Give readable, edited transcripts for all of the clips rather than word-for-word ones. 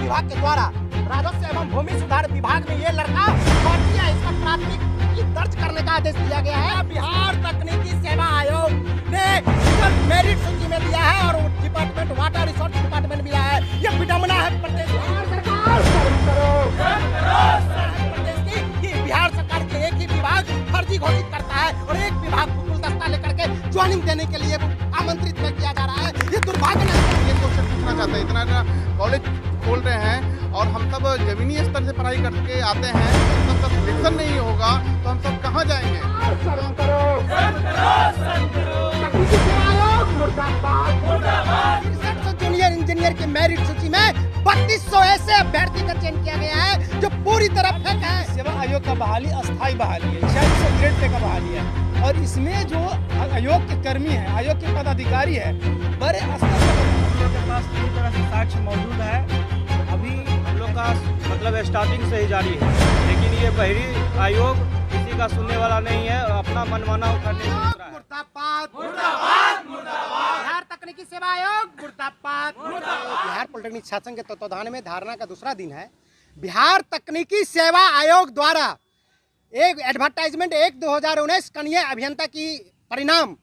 विभाग के द्वारा राजस्व एवं भूमि सुधार विभाग में ये लड़का फर्जी है, इसका प्राथमिकी दर्ज करने का आदेश दिया गया है। बिहार तकनीकी सेवा आयोग ने मेरिट सूची में दिया है और डिपार्टमेंट वाटर रिसोर्स डिपार्टमेंट मिला है। ये विडंबना है प्रदेश की बिहार सरकार के एक ही विभाग फर्जी घोषित करता है और एक विभाग को गुलदस्ता लेकर के ज्वाइनिंग देने के लिए आमंत्रित किया जा रहा है। ये दुर्भाग्यपूर्ण। ये क्वेश्चन पूछना चाहते हैं, इतना कॉलेज खोल रहे हैं और हम सब जमीनी स्तर से पढ़ाई करके आते हैं, तब तक सिलेक्शन नहीं होगा तो हम सब कहाँ जाएंगे? जूनियर इंजीनियर की मेरिट सूची में 3200 ऐसे अभ्यर्थी का चयन किया गया है जो पूरी तरह फेक है। सेवा आयोग का बहाली अस्थायी बहाली है, 46 ग्रेड पे का बहाली है और इसमें जो आयोग के कर्मी हैं, आयोग के पदाधिकारी है, बड़े स्तर पर हम लोग के पास पूरी तरह से साक्ष्य मौजूद है। अभी हम लोग का मतलब स्टार्टिंग से ही जारी है, लेकिन ये बहरी आयोग किसी का सुनने वाला नहीं है और अपना मनमाना करने की सोच रहा है। मुर्दाबाद मुर्दाबाद मुर्दाबाद। बिहार तकनीकी सेवा आयोग मुर्दाबाद मुर्दाबाद। बिहार पॉलिटेक्निक शासन के तत्वाधान में धारणा का दूसरा दिन है। बिहार तकनीकी सेवा आयोग द्वारा एक एडवर्टाइजमेंट 1/2019 कनीय अभियंता की परिणाम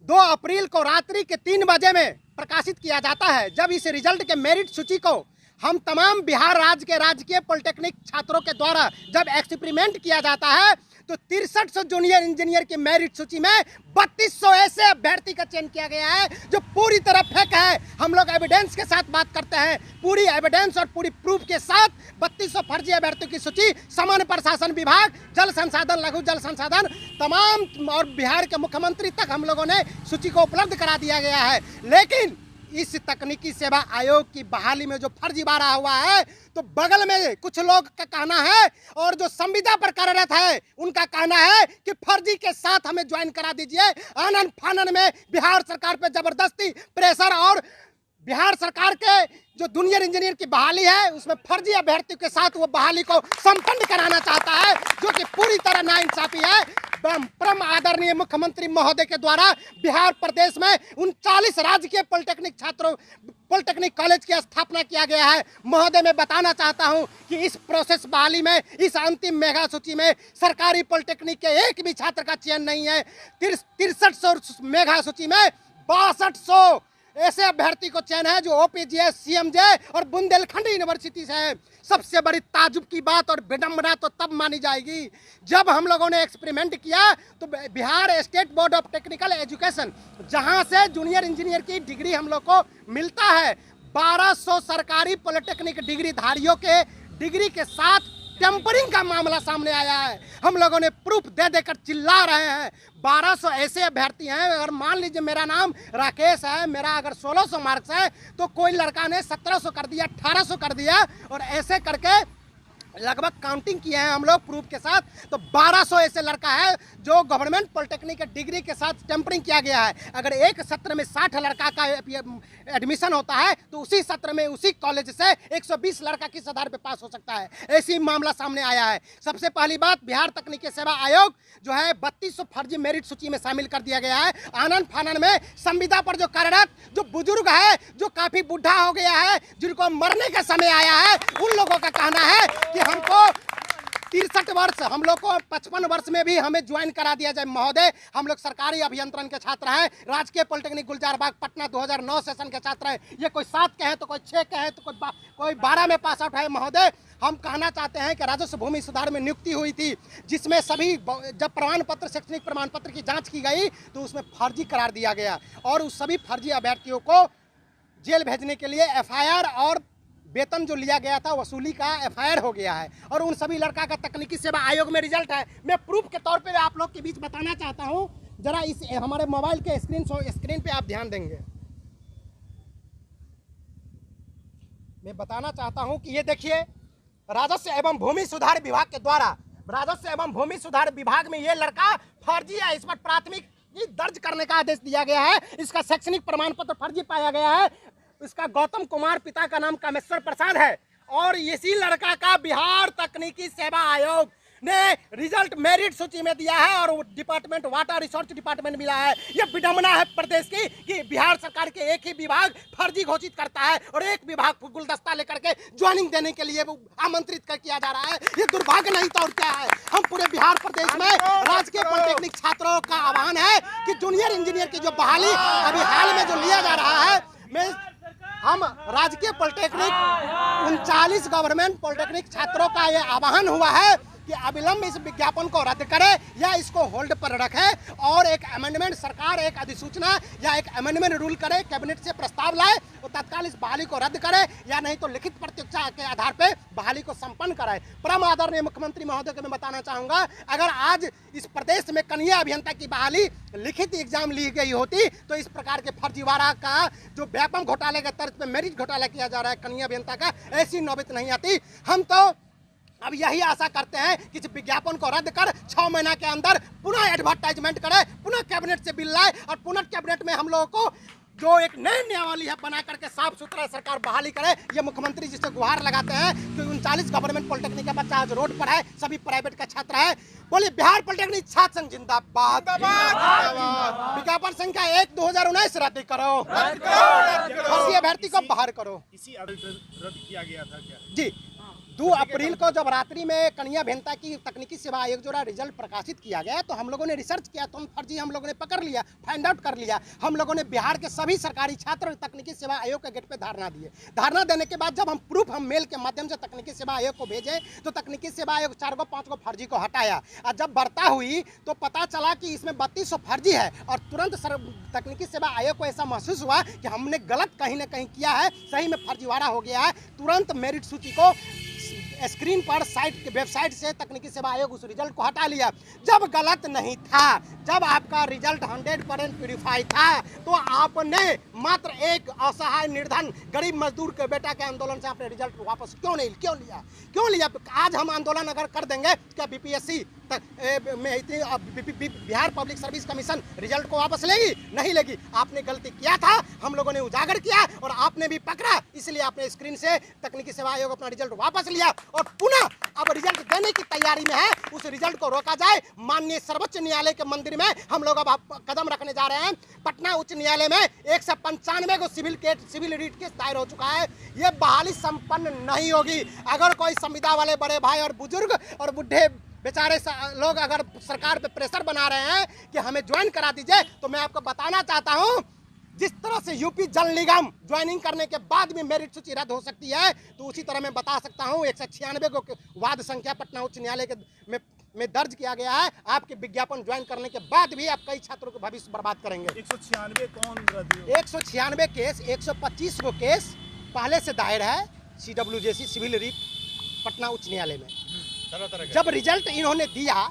2 अप्रैल को रात्रि के 3 बजे में प्रकाशित किया जाता है। जब इस रिजल्ट के मेरिट सूची को हम तमाम बिहार राज्य के राजकीय पॉलिटेक्निक छात्रों के द्वारा जब एक्सपेरिमेंट किया जाता है तो 6300 जूनियर इंजीनियर की मेरिट सूची में 3200 ऐसे अभ्यर्थी का चयन किया गया है जो पूरी तरह फेक है। हम लोग एविडेंस के साथ बात करते हैं, पूरी एविडेंस और पूरी प्रूफ के साथ 3200 फर्जी अभ्यर्थियों की सूची सामान्य प्रशासन विभाग, जल संसाधन, लघु जल संसाधन तमाम और बिहार के मुख्यमंत्री तक हम लोगों ने सूची को उपलब्ध करा दिया गया है। लेकिन इस तकनीकी सेवा आयोग की बहाली में जो फर्जीवाड़ा हुआ है तो बगल में कुछ लोग का कहना है और जो संविदा पर कार्यरत है उनका कहना है कि फर्जी के साथ हमें ज्वाइन करा दीजिए। आनन फानन में बिहार सरकार पे जबरदस्ती प्रेशर और बिहार सरकार के जो जूनियर इंजीनियर की बहाली है उसमें फर्जी अभ्यर्थियों के साथ वो बहाली को संपन्न कराना चाहता है, जो कि पूरी तरह नाइंसाफी है। परम आदरणीय मुख्यमंत्री महोदय के द्वारा बिहार प्रदेश में 39 राजकीय पॉलिटेक्निक कॉलेज की स्थापना किया गया है। महोदय मैं बताना चाहता हूं कि इस प्रोसेस बहाली में, इस अंतिम मेगा सूची में सरकारी पॉलिटेक्निक के एक भी छात्र का चयन नहीं है। 6300 मेगा सूची में 6200 ऐसे अभ्यर्थी को चयन है जो ओपीजीएस, सीएमजे और बुंदेलखंड यूनिवर्सिटी से है। सबसे बड़ी ताजुब की बात और विडंबना तो तब मानी जाएगी जब हम लोगों ने एक्सपेरिमेंट किया तो Bihar state board of technical education, जहां से जूनियर इंजीनियर की डिग्री हम लोग को मिलता है, 1200 सरकारी पॉलिटेक्निक डिग्री धारियों के डिग्री के साथ टेम्परिंग का मामला सामने आया है। हम लोगों ने प्रूफ दे देकर चिल्ला रहे हैं। 1200 ऐसे अभ्यर्थी हैं। अगर मान लीजिए मेरा नाम राकेश है, मेरा अगर 1600 मार्क्स है तो कोई लड़का ने 1700 कर दिया, 1800 कर दिया और ऐसे करके लगभग काउंटिंग किए हैं हम लोग प्रूफ के साथ, तो 1200 ऐसे लड़का है जो गवर्नमेंट पॉलिटेक्निक के डिग्री के साथ टेम्परिंग किया गया है। अगर एक सत्र में 60 लड़का का एडमिशन होता है तो उसी सत्र में उसी कॉलेज से 120 लड़का किस आधार पे पास हो सकता है, ऐसी मामला सामने आया है। सबसे पहली बात, बिहार तकनीकी सेवा आयोग जो है 3200 फर्जी मेरिट सूची में शामिल कर दिया गया है। आनन फानन में संविदा पर जो कार्यरत जो बुजुर्ग है, जो काफी बूढ़ा हो गया है, जिनको मरने का समय आया है, उन लोगों का कहना है कि हमको 63 वर्ष, हम लोग को 55 वर्ष में भी हमें ज्वाइन करा दिया जाए। महोदय, हम लोग सरकारी अभियंत्रण के छात्र हैं, राजकीय पॉलिटेक्निक गुलजार बाग पटना 2009 सेशन के छात्र हैं। ये कोई 7 के हैं तो कोई 6 के हैं तो कोई 12 में पास आउट है। महोदय, हम कहना चाहते हैं कि राजस्व भूमि सुधार में नियुक्ति हुई थी जिसमें सभी जब प्रमाण पत्र, शैक्षणिक प्रमाण पत्र की जाँच की गई तो उसमें फर्जी करार दिया गया और उस सभी फर्जी अभ्यर्थियों को जेल भेजने के लिए एफआईआर और वेतन जो लिया गया था वसूली का एफआईआर हो गया है और उन सभी लड़का का तकनीकी सेवा आयोग में रिजल्ट है। मैं प्रूफ के तौर पे आप लोग के बीच बताना चाहता हूं, जरा इस हमारे मोबाइल के स्क्रीन पे आप ध्यान देंगे। मैं बताना चाहता हूं कि ये देखिए, राजस्व एवं भूमि सुधार विभाग के द्वारा राजस्व एवं भूमि सुधार विभाग में ये लड़का फर्जी है, इस पर प्राथमिकी दर्ज करने का आदेश दिया गया है। इसका शैक्षणिक प्रमाण पत्र फर्जी पाया गया है। इसका गौतम कुमार, पिता का नाम कामेश्वर प्रसाद है और इसी लड़का का बिहार तकनीकी सेवा आयोग ने रिजल्ट मेरिट सूची में दिया है और डिपार्टमेंट वाटर रिसोर्स डिपार्टमेंट मिला है। ये विडंबना है प्रदेश की कि बिहार सरकार के एक ही विभाग फर्जी घोषित करता है और एक विभाग को गुलदस्ता लेकर के ज्वाइनिंग देने के लिए आमंत्रित कर किया जा रहा है। ये दुर्भाग्य नहीं तो और क्या है। हम पूरे बिहार प्रदेश में राजकीय पॉलिटेक्निक छात्रों का आह्वान है कि जूनियर इंजीनियर की जो बहाली अभी हाल में जो लिया जा रहा है, हम राजकीय पॉलिटेक्निक 39 गवर्नमेंट पॉलिटेक्निक छात्रों का ये आह्वान हुआ है कि अविलंब इस विज्ञापन को रद्द करे या इसको होल्ड पर रखे और एक अमेंडमेंट सरकार एक अधिसूचना या एक अमेंडमेंट रूल करे, कैबिनेट से प्रस्ताव लाए और तत्काल इस बहाली को रद्द करे या नहीं तो लिखित प्रतीक्षा के आधार पर बहाली को संपन्न कराए। परम आदरणीय मुख्यमंत्री महोदय को मैं बताना चाहूंगा, अगर आज इस प्रदेश में कनीय अभियंता की बहाली लिखित एग्जाम ली गई होती तो इस प्रकार के फर्जीवाड़ा का जो व्यापम घोटाले के तर्ज पे मेरिट घोटाला किया जा रहा है कनीय अभियंता का, ऐसी नौबत नहीं आती। हम तो अब यही आशा करते हैं कि इस विज्ञापन को रद्द कर 6 महीना के अंदर पुनः एडवर्टाइजमेंट करे, पुनः कैबिनेट से बिल लाए और पुनः कैबिनेट में हम लोगों को जो एक नई नियमावली है बना करके साफ सुथरा सरकार बहाली करे। ये मुख्यमंत्री जी से गुहार लगाते हैं कि 39 गवर्नमेंट पॉलिटेक्निक का बच्चा आज रोड पर है, सभी प्राइवेट का छात्र है। बोलिए बिहार पॉलिटेक्निक छात्र संघ जिंदाबाद। विज्ञापन संख्या 1/2019 रद्द करो, फर्जी अभ्यर्थी को बाहर करो। इसी रद्द किया गया था क्या जी 2 अप्रैल को जब रात्रि में कनीय अभियंता की तकनीकी सेवा आयोग द्वारा रिजल्ट प्रकाशित किया गया तो हम लोगों ने रिसर्च किया, तो हम फर्जी हम लोगों ने पकड़ लिया, फाइंड आउट कर लिया। हम लोगों ने बिहार के सभी सरकारी छात्र तकनीकी सेवा आयोग के गेट पे धरना दिए। धरना देने के बाद जब हम प्रूफ हम मेल के माध्यम से तकनीकी सेवा आयोग को भेजे तो तकनीकी सेवा आयोग 4 को 5 को फर्जी को हटाया और जब वार्ता हुई तो पता चला कि इसमें 3200 फर्जी है और तुरंत तकनीकी सेवा आयोग को ऐसा महसूस हुआ कि हमने गलत कहीं ना कहीं किया है, सही में फर्जीवाड़ा हो गया है। तुरंत मेरिट सूची को स्क्रीन पर वेबसाइट से तकनीकी सेवा आयोग उस रिजल्ट को हटा लिया। जब गलत नहीं था, जब आपका रिजल्ट 100% प्यूरिफाई था तो आपने मात्र एक असहाय निर्धन गरीब मजदूर के बेटा के आंदोलन से आपने रिजल्ट वापस क्यों लिया? आज हम आंदोलन अगर कर देंगे क्या बीपीएससी में इतनी Bihar public service commission result को वापस लेगी? नहीं लेगी। आपने गलती किया था, हम लोगों ने उजागर किया और आपने भी पकड़ा, इसलिए आपने स्क्रीन से तकनीकी सेवा आयोग अपना रिजल्ट वापस लिया और पुनः अब रिजल्ट देने की तैयारी में है। उस रिजल्ट को रोका जाए। माननीय सर्वोच्च न्यायालय के मंदिर में हम लोग अब कदम रखने जा रहे हैं। पटना उच्च न्यायालय में 195 को सिविल रिट केस दायर हो चुका है। ये बहाली संपन्न नहीं होगी। अगर कोई संविदा वाले बड़े भाई और बुजुर्ग और बुढ़े बेचारे लोग अगर सरकार पे प्रेशर बना रहे हैं कि हमें ज्वाइन करा दीजिए, तो मैं आपको बताना चाहता हूं जिस तरह से यूपी जल निगम ज्वाइनिंग करने के बाद भी मेरिट सूची रद्द हो सकती है, तो उसी तरह मैं बता सकता हूं 196 को वाद संख्या पटना उच्च न्यायालय के में दर्ज किया गया है। आपके विज्ञापन ज्वाइन करने के बाद भी आप कई छात्रों के भविष्य बर्बाद करेंगे। 196 कौन रद्द? 196 केस 125 को केस पहले से दायर है CWJC सिविल रिट पटना उच्च न्यायालय में। जब रिजल्ट इन्होंने दिया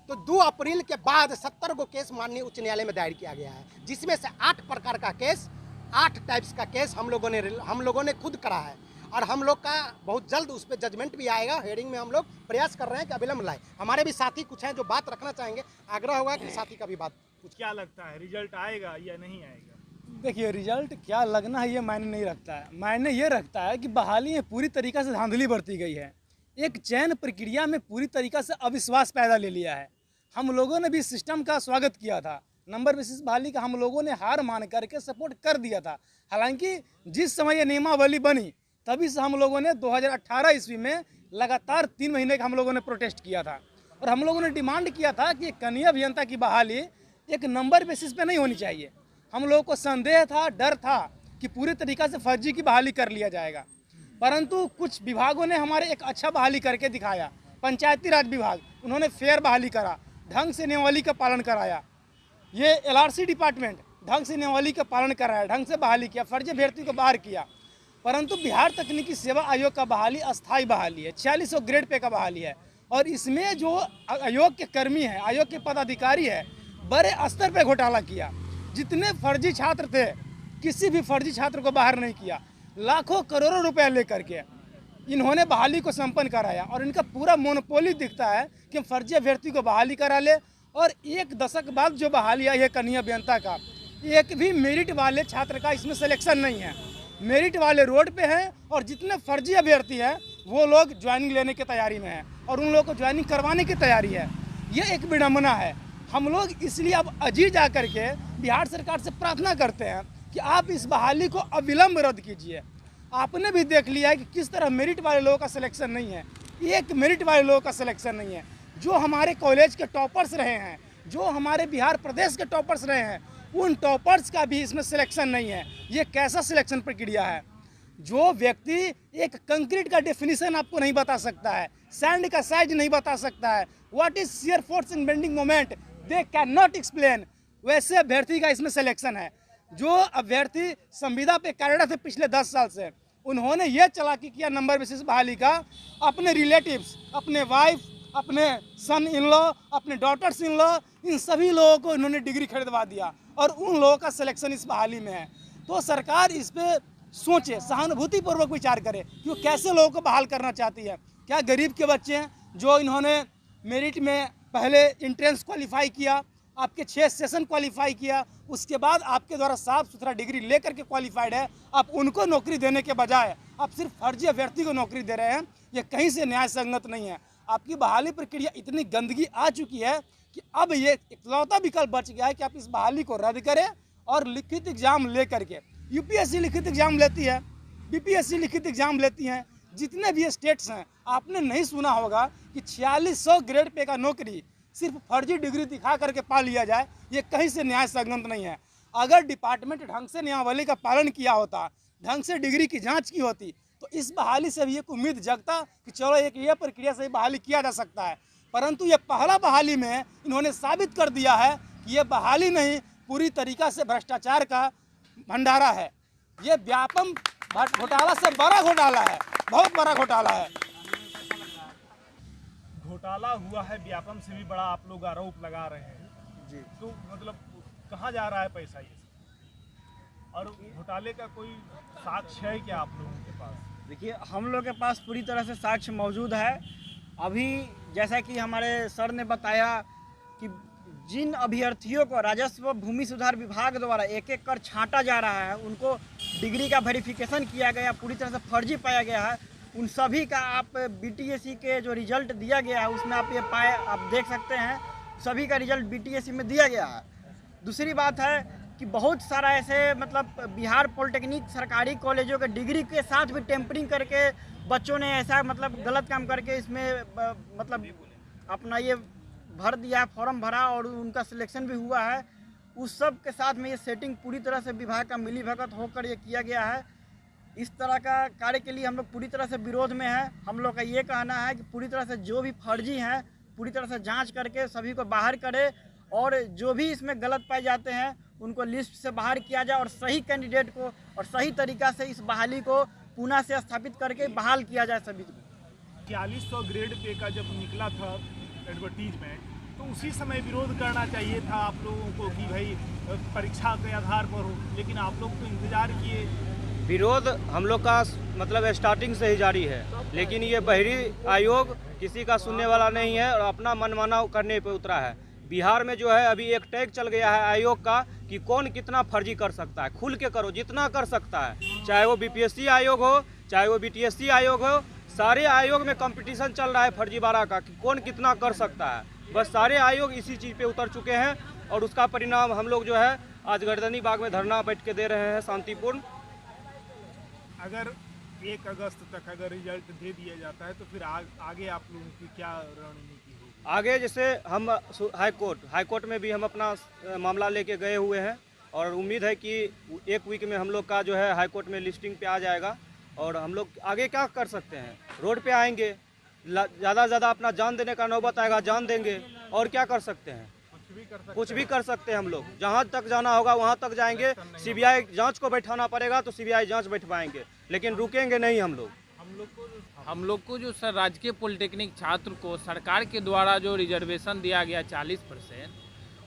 तो 2 अप्रैल के बाद 70 को केस माननीय उच्च न्यायालय में दायर किया गया है, जिसमें से 8 प्रकार का केस, 8 टाइप्स का केस हम लोगों ने खुद करा है और हम लोग का बहुत जल्द उस पर जजमेंट भी आएगा। हेयरिंग में हम लोग प्रयास कर रहे हैं कि अविलंब लाए। हमारे भी साथी कुछ हैं जो बात रखना चाहेंगे, आग्रह होगा कि साथी का भी बात कुछ। क्या लगता है रिजल्ट आएगा या नहीं आएगा? देखिए रिजल्ट क्या लगना है ये मायने नहीं रखता है। मायने ये रखता है कि बहाली में पूरी तरीक़ा से धांधली बरती गई है। एक चयन प्रक्रिया में पूरी तरीक़ा से अविश्वास पैदा ले लिया है। हम लोगों ने भी सिस्टम का स्वागत किया था, नंबर बेसिस बहाली का हम लोगों ने हार मान करके सपोर्ट कर दिया था। हालांकि जिस समय ये नियमावली बनी तभी से हम लोगों ने 2018 ईस्वी में लगातार 3 महीने का हम लोगों ने प्रोटेस्ट किया था और हम लोगों ने डिमांड किया था कि कनीय अभियंता की बहाली एक नंबर बेसिस पे नहीं होनी चाहिए। हम लोगों को संदेह था, डर था कि पूरी तरीक़ा से फर्जी की बहाली कर लिया जाएगा, परंतु कुछ विभागों ने हमारे एक अच्छा बहाली करके दिखाया। पंचायती राज विभाग, उन्होंने फेयर बहाली करा, ढंग से नियमावली का पालन कराया। ये LRC डिपार्टमेंट ढंग से नियमावली का पालन कराया, ढंग से बहाली किया, फर्जी अभ्यर्थी को बाहर किया। परंतु बिहार तकनीकी सेवा आयोग का बहाली अस्थायी बहाली है, 4600 ग्रेड पे का बहाली है और इसमें जो आयोग के कर्मी हैं, आयोग के पदाधिकारी है, बड़े स्तर पे घोटाला किया। जितने फर्जी छात्र थे किसी भी फर्जी छात्र को बाहर नहीं किया। लाखों करोड़ों रुपए लेकर के इन्होंने बहाली को संपन्न कराया और इनका पूरा मोनोपोली दिखता है कि फर्जी अभ्यर्थी को बहाली करा ले। और 1 दशक बाद जो बहाली आई है कनीय अभियंता का, एक भी मेरिट वाले छात्र का इसमें सिलेक्शन नहीं है। मेरिट वाले रोड पे हैं और जितने फर्जी अभ्यर्थी हैं वो लोग ज्वाइनिंग लेने की तैयारी में हैं और उन लोगों को ज्वाइनिंग करवाने की तैयारी है। ये एक विडम्बना है। हम लोग इसलिए अब अजी जा करके बिहार सरकार से प्रार्थना करते हैं कि आप इस बहाली को अविलंब रद्द कीजिए। आपने भी देख लिया है कि किस तरह मेरिट वाले लोगों का सिलेक्शन नहीं है, एक मेरिट वाले लोगों का सिलेक्शन नहीं है। जो हमारे कॉलेज के टॉपर्स रहे हैं, जो हमारे बिहार प्रदेश के टॉपर्स रहे हैं, उन टॉपर्स का भी इसमें सिलेक्शन नहीं है। ये कैसा सिलेक्शन प्रक्रिया है? जो व्यक्ति एक कंक्रीट का डेफिनेशन आपको नहीं बता सकता है, सैंड का साइज नहीं बता सकता है, what is shear force in bending moment, they can not explain, वैसे अभ्यर्थी का इसमें सिलेक्शन है। जो अभ्यर्थी संविदा पे कार्यरत है पिछले 10 साल से, उन्होंने ये चालाकी किया नंबर बेसिस बहाली का, अपने रिलेटिव्स, अपने वाइफ, अपने सन इन लॉ, अपने डॉटर्स इन लॉ, इन सभी लोगों को इन्होंने डिग्री खरीदवा दिया और उन लोगों का सिलेक्शन इस बहाली में है। तो सरकार इस पर सोचे, सहानुभूतिपूर्वक विचार करे कि वो कैसे लोगों को बहाल करना चाहती है। क्या गरीब के बच्चे हैं जो इन्होंने मेरिट में पहले एंट्रेंस क्वालिफाई किया, आपके 6 सेशन क्वालिफाई किया, उसके बाद आपके द्वारा साफ सुथरा डिग्री लेकर के क्वालिफाइड है, आप उनको नौकरी देने के बजाय आप सिर्फ फर्जी अभ्यर्थी को नौकरी दे रहे हैं, ये कहीं से न्याय संगत नहीं है। आपकी बहाली प्रक्रिया इतनी गंदगी आ चुकी है कि अब ये इकलौता विकल्प बच गया है कि आप इस बहाली को रद्द करें और लिखित एग्जाम ले करके, यूपीएससी लिखित एग्जाम लेती है, बीपीएससी लिखित एग्जाम लेती हैं, जितने भी स्टेट्स हैं, आपने नहीं सुना होगा कि 4600 ग्रेड पे का नौकरी सिर्फ फर्जी डिग्री दिखा करके पा लिया जाए, ये कहीं से न्याय संगत नहीं है। अगर डिपार्टमेंट ढंग से नियमावली का पालन किया होता, ढंग से डिग्री की जांच की होती, तो इस बहाली से भी एक उम्मीद जगता कि चलो एक ये प्रक्रिया से बहाली किया जा सकता है। परंतु ये पहला बहाली में इन्होंने साबित कर दिया है कि ये बहाली नहीं, पूरी तरीका से भ्रष्टाचार का भंडारा है। ये व्यापम घोटाला से बड़ा घोटाला है, बहुत बड़ा घोटाला है। घोटाला हुआ है, व्यापम से भी बड़ा आप लोग आरोप लगा रहे हैं जी। तो मतलब कहाँ जा रहा है पैसा ये, और घोटाले का कोई साक्ष्य है क्या आप लोगों के पास? देखिए, हम लोग के पास पूरी तरह से साक्ष्य मौजूद है। अभी जैसा कि हमारे सर ने बताया कि जिन अभ्यर्थियों को राजस्व भूमि सुधार विभाग द्वारा एक एक कर छांटा जा रहा है, उनको डिग्री का वेरिफिकेशन किया गया, पूरी तरह से फर्जी पाया गया है, उन सभी का आप बीटीएससी के जो रिजल्ट दिया गया है उसमें आप आप देख सकते हैं, सभी का रिजल्ट बीटीएससी में दिया गया है। दूसरी बात है कि बहुत सारा ऐसे मतलब बिहार पॉलिटेक्निक सरकारी कॉलेजों के डिग्री के साथ भी टेम्परिंग करके बच्चों ने ऐसा मतलब गलत काम करके इसमें मतलब अपना ये भर दिया, फॉर्म भरा और उनका सिलेक्शन भी हुआ है। उस सब के साथ में ये सेटिंग पूरी तरह से विभाग का मिलीभगत होकर ये किया गया है। इस तरह का कार्य के लिए हम लोग पूरी तरह से विरोध में है। हम लोग का ये कहना है कि पूरी तरह से जो भी फर्जी हैं पूरी तरह से जांच करके सभी को बाहर करे और जो भी इसमें गलत पाए जाते हैं उनको लिस्ट से बाहर किया जाए और सही कैंडिडेट को और सही तरीक़ा से इस बहाली को पुनः से स्थापित करके बहाल किया जाए सभी को। 4100 ग्रेड पे का जब निकला था एडवर्टीजमेंट, तो उसी समय विरोध करना चाहिए था आप लोगों को कि भाई परीक्षा के आधार पर हो, लेकिन आप लोग तो इंतजार किए। विरोध हम लोग का मतलब स्टार्टिंग से ही जारी है, लेकिन ये बहरी आयोग किसी का सुनने वाला नहीं है और अपना मनमाना करने पे उतरा है। बिहार में जो है अभी एक टैग चल गया है आयोग का कि कौन कितना फर्जी कर सकता है। खुल के करो, जितना कर सकता है, चाहे वो बीपीएससी आयोग हो, चाहे वो बीटीएससी आयोग हो, सारे आयोग में कंपटीशन चल रहा है फर्जीवाड़ा का कि कौन कितना कर सकता है। बस सारे आयोग इसी चीज़ पे उतर चुके हैं और उसका परिणाम हम लोग जो है आज गर्दनी बाग में धरना बैठ के दे रहे हैं शांतिपूर्ण। अगर 1 अगस्त तक अगर रिजल्ट दे दिया जाता है तो फिर आगे आप लोगों की क्या रणनीति होगी? आगे जैसे हम हाई कोर्ट में भी हम अपना मामला लेके गए हुए हैं और उम्मीद है कि 1 वीक में हम लोग का जो है हाई कोर्ट में लिस्टिंग पे आ जाएगा और हम लोग आगे क्या कर सकते हैं, रोड पे आएंगे, ज़्यादा से ज़्यादा अपना जान देने का नौबत आएगा, जान देंगे और क्या कर सकते हैं, कुछ भी कर सकते हैं। हम लोग जहाँ तक जाना होगा वहाँ तक जाएंगे। सीबीआई जांच को बैठाना पड़ेगा तो सीबीआई जांच बैठवाएंगे, लेकिन रुकेंगे नहीं हम लोग। हम लोग को जो सर राजकीय पॉलिटेक्निक छात्र को सरकार के द्वारा जो रिजर्वेशन दिया गया 40%,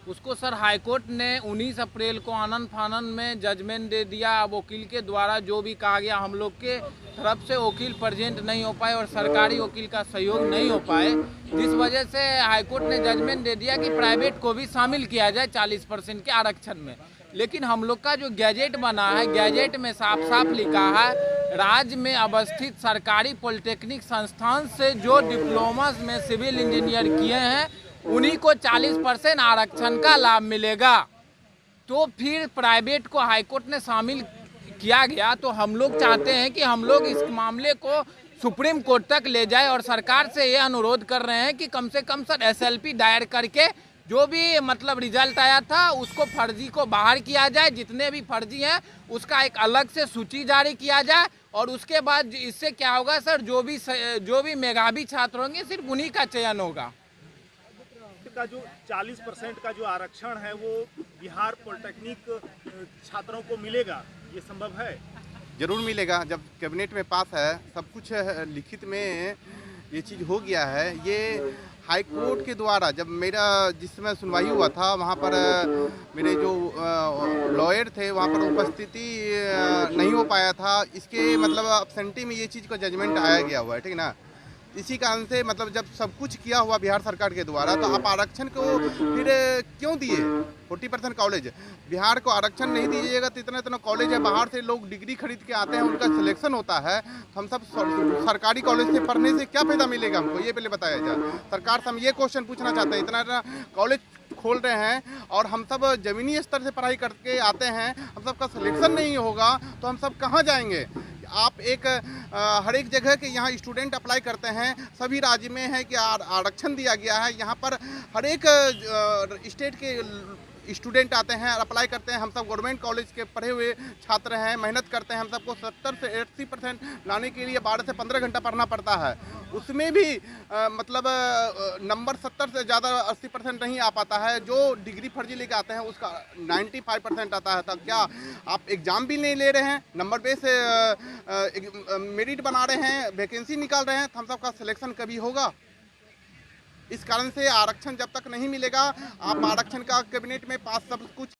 उसको सर हाईकोर्ट ने 19 अप्रैल को आनंद फानंद में जजमेंट दे दिया। अब वकील के द्वारा जो भी कहा गया, हम लोग के तरफ से वकील प्रेजेंट नहीं हो पाए और सरकारी वकील का सहयोग नहीं हो पाए, जिस वजह से हाईकोर्ट ने जजमेंट दे दिया कि प्राइवेट को भी शामिल किया जाए 40% के आरक्षण में। लेकिन हम लोग का जो गैजेट बना है, गैजेट में साफ साफ लिखा है राज्य में अवस्थित सरकारी पॉलिटेक्निक संस्थान से जो डिप्लोमा में सिविल इंजीनियर किए हैं उन्हीं को 40% आरक्षण का लाभ मिलेगा। तो फिर प्राइवेट को हाईकोर्ट ने शामिल किया गया, तो हम लोग चाहते हैं कि हम लोग इस मामले को सुप्रीम कोर्ट तक ले जाए और सरकार से ये अनुरोध कर रहे हैं कि कम से कम सर SLP दायर करके जो भी मतलब रिजल्ट आया था उसको फर्जी को बाहर किया जाए, जितने भी फर्जी हैं उसका एक अलग से सूची जारी किया जाए और उसके बाद इससे क्या होगा सर, जो भी मेधावी छात्र होंगे सिर्फ उन्हीं का चयन होगा। का जो 40% का जो आरक्षण है वो बिहार पॉलिटेक्निक छात्रों को मिलेगा, ये संभव है? जरूर मिलेगा। जब कैबिनेट में पास है, सब कुछ लिखित में ये चीज़ हो गया है। ये हाई कोर्ट के द्वारा जब मेरा जिस समय सुनवाई हुआ था वहाँ पर मेरे जो लॉयर थे वहाँ पर उपस्थिति नहीं हो पाया था। इसके मतलब अब्सेंटी में ये चीज़ का जजमेंट आया गया हुआ है, ठीक ना। इसी कारण से मतलब जब सब कुछ किया हुआ बिहार सरकार के द्वारा, तो आप आरक्षण को फिर क्यों दिए? 40% कॉलेज बिहार को आरक्षण नहीं दीजिएगा तो इतना कॉलेज है, बाहर से लोग डिग्री खरीद के आते हैं, उनका सिलेक्शन होता है। हम सब सरकारी कॉलेज से पढ़ने से क्या फायदा मिलेगा हमको, ये पहले बताया जाए। सरकार से हम ये क्वेश्चन पूछना चाहते हैं, इतना कॉलेज खोल रहे हैं और हम सब जमीनी स्तर से पढ़ाई करके आते हैं, हम सबका सिलेक्शन नहीं होगा तो हम सब कहाँ जाएंगे? आप एक हर एक जगह के यहाँ स्टूडेंट अप्लाई करते हैं, सभी राज्य में है कि आरक्षण दिया गया है। यहाँ पर हर एक स्टेट के स्टूडेंट आते हैं और अप्लाई करते हैं। हम सब गवर्नमेंट कॉलेज के पढ़े हुए छात्र हैं, मेहनत करते हैं। हम सबको 70 से 80% लाने के लिए 12 से 15 घंटा पढ़ना पड़ता है। उसमें भी मतलब नंबर 70 से ज़्यादा 80% नहीं आ पाता है। जो डिग्री फर्जी लेके आते हैं उसका 95% आता है। तब क्या आप एग्ज़ाम भी नहीं ले रहे हैं, नंबर बेस से मेरिट बना रहे हैं, वैकेंसी निकाल रहे हैं, तो हम सबका सिलेक्शन कभी होगा? इस कारण से आरक्षण जब तक नहीं मिलेगा, आप आरक्षण का कैबिनेट में पास सब कुछ